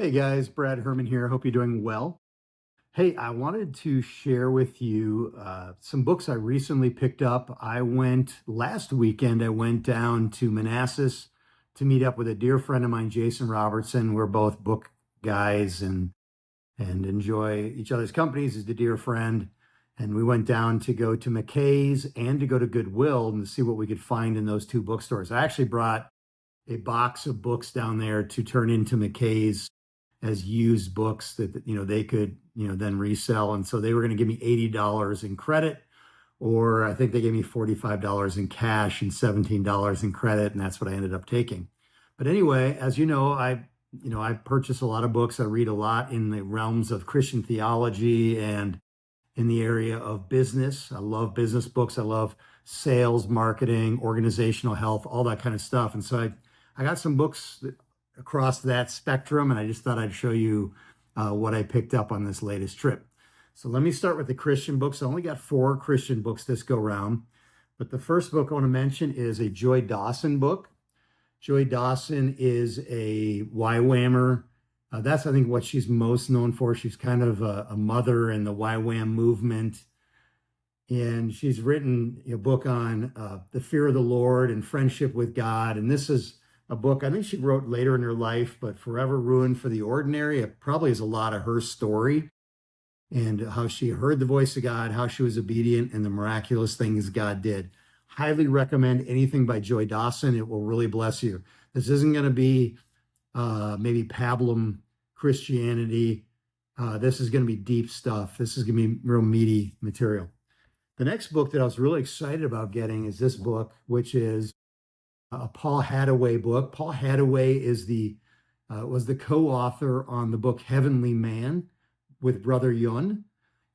Hey guys, Brad Herman here. Hope you're doing well. Hey, I wanted to share with you some books I recently picked up. Last weekend, I went down to Manassas to meet up with a dear friend of mine, Jasenn Robertson. We're both book guys and enjoy each other's companies. He's a dear friend. And we went down to go to McKays and to go to Goodwill and to see what we could find in those two bookstores. I actually brought a box of books down there to turn into McKay's as used books that they could then resell. And so they were going to give me $80 in credit, or I think they gave me $45 in cash and $17 in credit, and that's what I ended up taking. But anyway, as I purchase a lot of books. I read a lot in the realms of Christian theology and in the area of business. I love business books. I love sales, marketing, organizational health, all that kind of stuff. And so I got some books across that spectrum, and I just thought I'd show you what I picked up on this latest trip. So let me start with the Christian books. I only got 4 Christian books this go round, but the first book I want to mention is a Joy Dawson book. Joy Dawson is a YWAMer. That's, I think, what she's most known for. She's kind of a mother in the YWAM movement. And she's written a book on the fear of the Lord and friendship with God. And this is a book I think she wrote later in her life, but Forever Ruined for the Ordinary. It probably is a lot of her story and how she heard the voice of God, how she was obedient, and the miraculous things God did. Highly recommend anything by Joy Dawson. It will really bless you. This isn't going to be maybe pablum Christianity. This is going to be deep stuff. This is going to be real meaty material. The next book that I was really excited about getting is this book, which is a Paul Hattaway book. Paul Hattaway was the co-author on the book Heavenly Man with Brother Yun.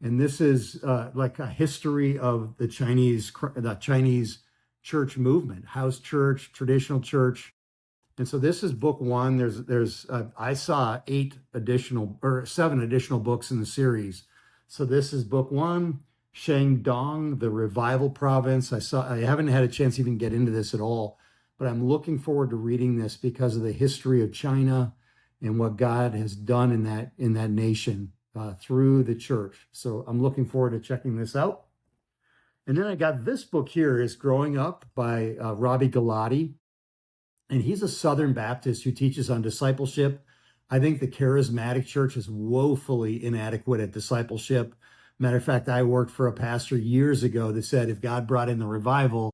And this is like a history of the Chinese church movement, house church, traditional church. And so this is book 1. I saw 7 additional books in the series. So this is book 1, Shandong, the revival province. I haven't had a chance to even get into this at all, but I'm looking forward to reading this because of the history of China and what God has done in that nation through the church. So I'm looking forward to checking this out. And then I got this book here, is Growing Up by Robbie Galati. And he's a Southern Baptist who teaches on discipleship. I think the charismatic church is woefully inadequate at discipleship. Matter of fact, I worked for a pastor years ago that said if God brought in the revival,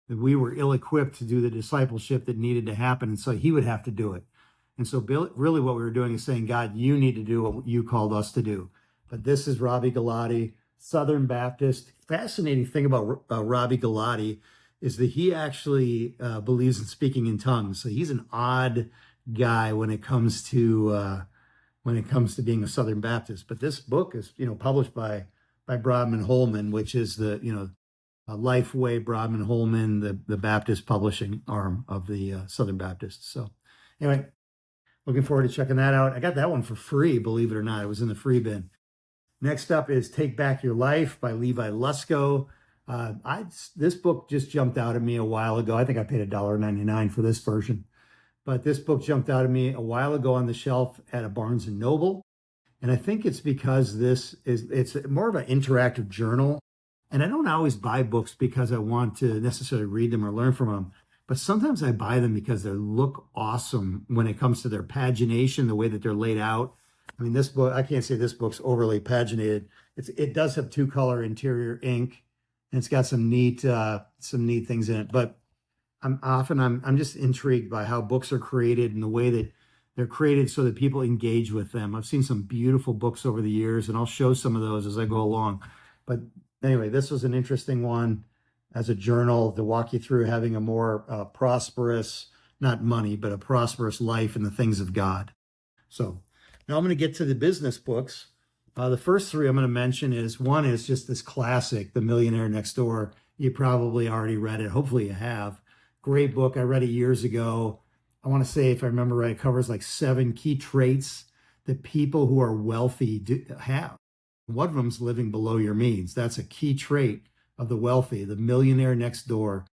that we were ill-equipped to do the discipleship that needed to happen, and so he would have to do it. And so really what we were doing is saying, God, you need to do what you called us to do. But this is Robbie Galati, Southern Baptist. Fascinating thing about Robbie Galati is that he actually believes in speaking in tongues. So he's an odd guy when it comes to being a Southern Baptist. But this book is published by Brodman Holman, which is the Lifeway Brodman Holman, the Baptist publishing arm of the Southern Baptists. So anyway, looking forward to checking that out. I got that one for free, believe it or not. It was in the free bin. Next up is Take Back Your Life by Levi Lusko. This book just jumped out at me a while ago. I think I paid $1.99 for this version. But this book jumped out at me a while ago on the shelf at a Barnes & Noble. And I think it's because it's more of an interactive journal. And I don't always buy books because I want to necessarily read them or learn from them. But sometimes I buy them because they look awesome when it comes to their pagination, the way that they're laid out. I mean, this book, I can't say this book's overly paginated. It does have 2-color interior ink, and it's got some neat things in it. But I'm just intrigued by how books are created and the way that they're created so that people engage with them. I've seen some beautiful books over the years, and I'll show some of those as I go along. But anyway, this was an interesting one as a journal to walk you through having a more prosperous, not money, but a prosperous life in the things of God. So now I'm going to get to the business books. The first 3 I'm going to mention one is just this classic, The Millionaire Next Door. You probably already read it. Hopefully you have. Great book. I read it years ago. I want to say, if I remember right, it covers like 7 key traits that people who are wealthy have. One of them is living below your means. That's a key trait of the wealthy, the millionaire next door.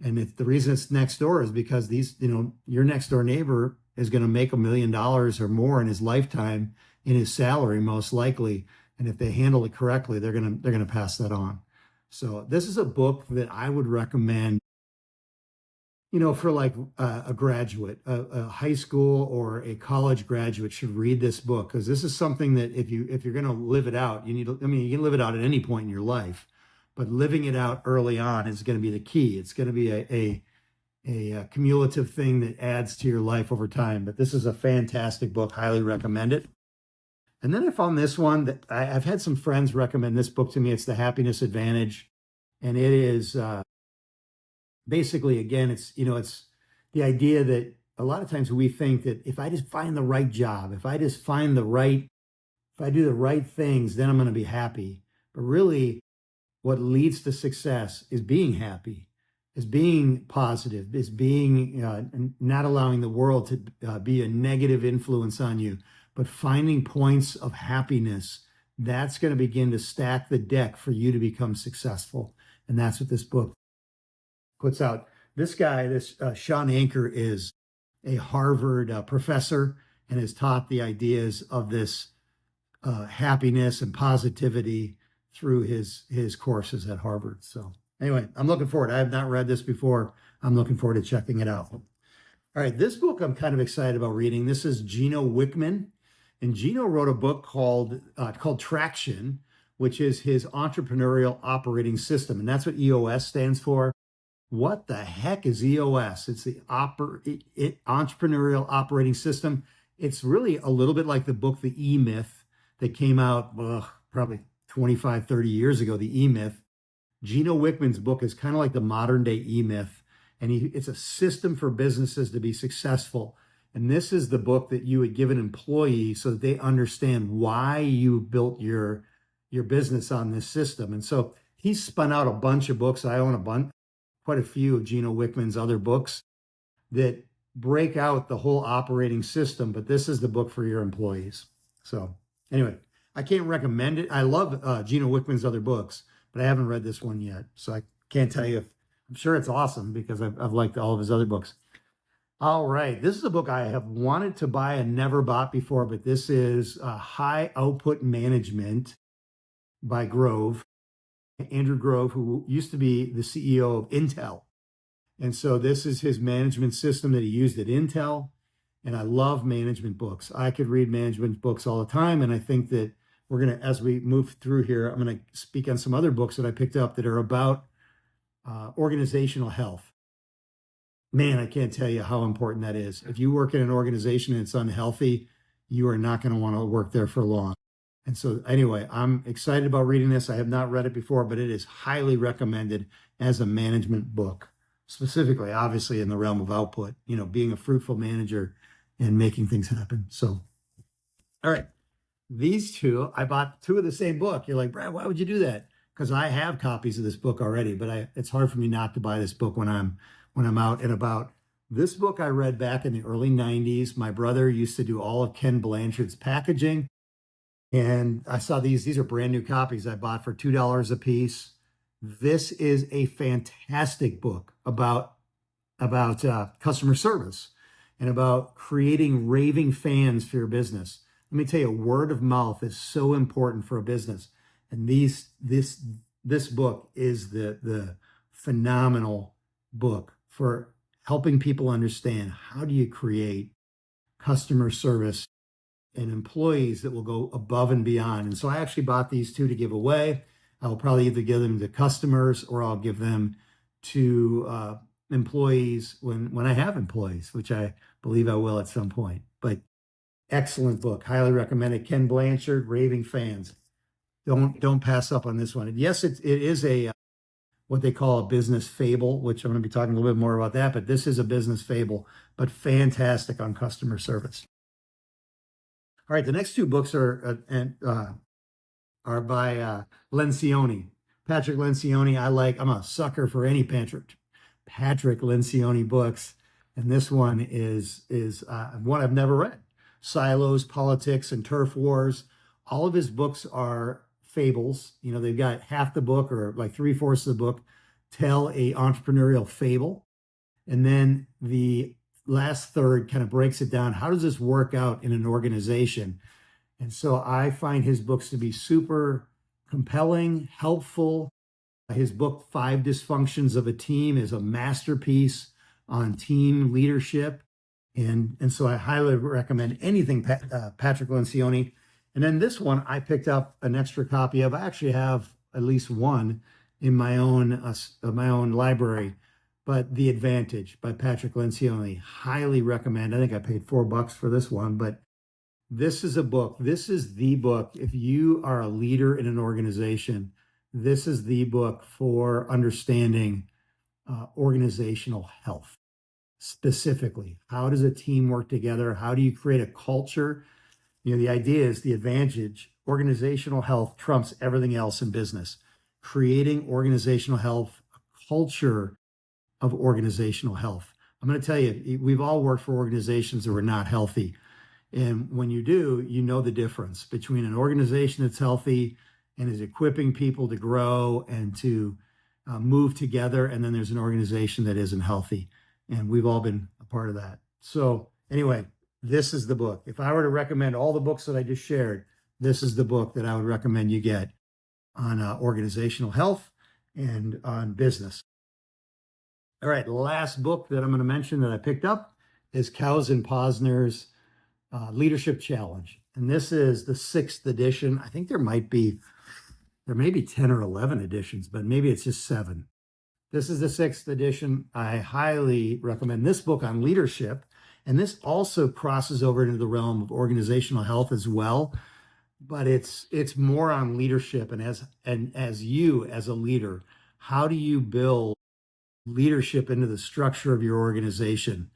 And the reason it's next door is because your next door neighbor is going to make $1 million or more in his lifetime in his salary, most likely. And if they handle it correctly, they're going to pass that on. So this is a book that I would recommend, for like a graduate, a high school or a college graduate should read this book, because this is something that if you're going to live it out, you can live it out at any point in your life, but living it out early on is going to be the key. It's going to be a cumulative thing that adds to your life over time. But this is a fantastic book. Highly recommend it. And then I found this one that I've had some friends recommend this book to me. It's The Happiness Advantage. And it is basically, again, it's the idea that a lot of times we think that if I just find the right job, if I do the right things, then I'm going to be happy. But really, what leads to success is being happy, is being positive, is being not allowing the world to be a negative influence on you, but finding points of happiness. That's going to begin to stack the deck for you to become successful. And that's what this book puts out. This guy, Sean Anker, is a Harvard professor and has taught the ideas of this happiness and positivity through his courses at Harvard. So anyway, I'm looking forward. I have not read this before. I'm looking forward to checking it out. All right, this book I'm kind of excited about reading. This is Gino Wickman. And Gino wrote a book called Traction, which is his entrepreneurial operating system. And that's what EOS stands for. What the heck is EOS? It's the entrepreneurial operating system. It's really a little bit like the book, The E-Myth, that came out probably 25, 30 years ago, The E-Myth. Gino Wickman's book is kind of like the modern day E-Myth. And it's a system for businesses to be successful. And this is the book that you would give an employee so that they understand why you built your business on this system. And so he's spun out a bunch of books. I own quite a few of Gino Wickman's other books that break out the whole operating system, but this is the book for your employees. So anyway, I can't recommend it. I love Gino Wickman's other books, but I haven't read this one yet. So I can't tell you I'm sure it's awesome because I've liked all of his other books. All right. This is a book I have wanted to buy and never bought before, but this is High Output Management by Andrew Grove, who used to be the CEO of Intel. And so this is his management system that he used at Intel. And I love management books. I could read management books all the time. And I think that we're going to, as we move through here, I'm going to speak on some other books that I picked up that are about organizational health. Man, I can't tell you how important that is. If you work in an organization and it's unhealthy, you are not going to want to work there for long. And so anyway, I'm excited about reading this. I have not read it before, but it is highly recommended as a management book, specifically, obviously, in the realm of output, being a fruitful manager and making things happen. So, all right, these two, I bought two of the same book. You're like, Brad, why would you do that? Because I have copies of this book already, but it's hard for me not to buy this book when I'm out and about. This book I read back in the early 90s. My brother used to do all of Ken Blanchard's packaging. And I saw these are brand new copies I bought for $2 a piece. This is a fantastic book about customer service and about creating raving fans for your business. Let me tell you, word of mouth is so important for a business. And this book is the phenomenal book for helping people understand how do you create customer service and employees that will go above and beyond. And so I actually bought these two to give away. I'll probably either give them to customers or I'll give them to employees when I have employees, which I believe I will at some point. But excellent book. Highly recommend it. Ken Blanchard, Raving Fans. Don't pass up on this one. And yes, it is a what they call a business fable, which I'm going to be talking a little bit more about that, but this is a business fable, but fantastic on customer service. All right, the next two books are by Lencioni. Patrick Lencioni, I'm a sucker for any Patrick Lencioni books, and this one is one I've never read. Silos, Politics, and Turf Wars. All of his books are fables. They've got half the book or like 3/4 of the book tell a entrepreneurial fable. And then the last third kind of breaks it down. How does this work out in an organization? And so I find his books to be super compelling, helpful. His book, Five Dysfunctions of a Team, is a masterpiece on team leadership. And so I highly recommend anything Patrick Lencioni. And then this one, I picked up an extra copy of. I actually have at least one in my own library. But The Advantage by Patrick Lencioni, highly recommend. I think I paid $4 for this one, but this is a book. This is the book. If you are a leader in an organization, this is the book for understanding organizational health. Specifically, how does a team work together? How do you create a culture? The idea is the advantage. Organizational health trumps everything else in business. Creating organizational health, a culture of organizational health. I'm going to tell you, we've all worked for organizations that were not healthy. And when you do, you know the difference between an organization that's healthy and is equipping people to grow and to move together. And then there's an organization that isn't healthy. And we've all been a part of that. So anyway, this is the book. If I were to recommend all the books that I just shared, this is the book that I would recommend you get on organizational health and on business. All right, the last book that I'm going to mention that I picked up is Cows and Posner's Leadership Challenge. And this is the 6th edition. I think there may be 10 or 11 editions, but maybe it's just 7. This is the 6th edition. I highly recommend this book on leadership. And this also crosses over into the realm of organizational health as well. But it's more on leadership. And as you, as a leader, how do you build leadership into the structure of your organization?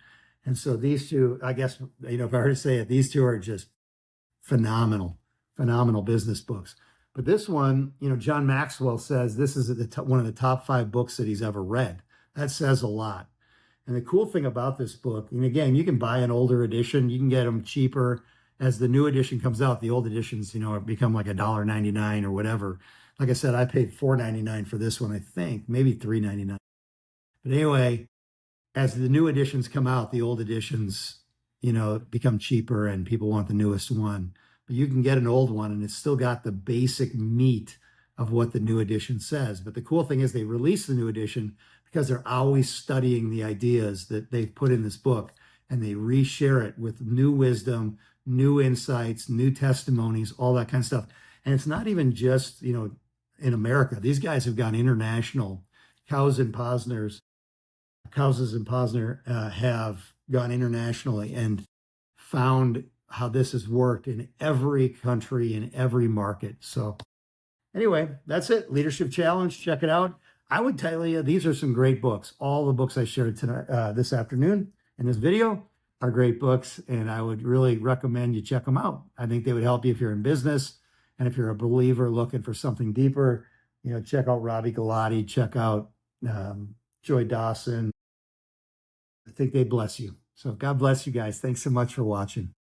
And so these two, I guess, if I were to say it, these two are just phenomenal business books. But this one, John Maxwell says this is one of the top 5 books that he's ever read. That says a lot. And the cool thing about this book, and again, you can buy an older edition, you can get them cheaper. As the new edition comes out, the old editions, become like $1.99 or whatever. Like I said, I paid $4.99 for this one, I think, maybe $3.99. But anyway, as the new editions come out, the old editions, become cheaper and people want the newest one. But you can get an old one and it's still got the basic meat of what the new edition says. But the cool thing is they release the new edition because they're always studying the ideas that they've put in this book, and they reshare it with new wisdom, new insights, new testimonies, all that kind of stuff. And it's not even just, in America. These guys have gone international. Cows and Posner have gone internationally and found how this has worked in every country, in every market. So anyway, that's it. Leadership Challenge. Check it out. I would tell you, these are some great books. All the books I shared tonight, this afternoon in this video are great books, and I would really recommend you check them out. I think they would help you if you're in business, and if you're a believer looking for something deeper, check out Robbie Galati, check out Joy Dawson. I think they bless you. So God bless you guys. Thanks so much for watching.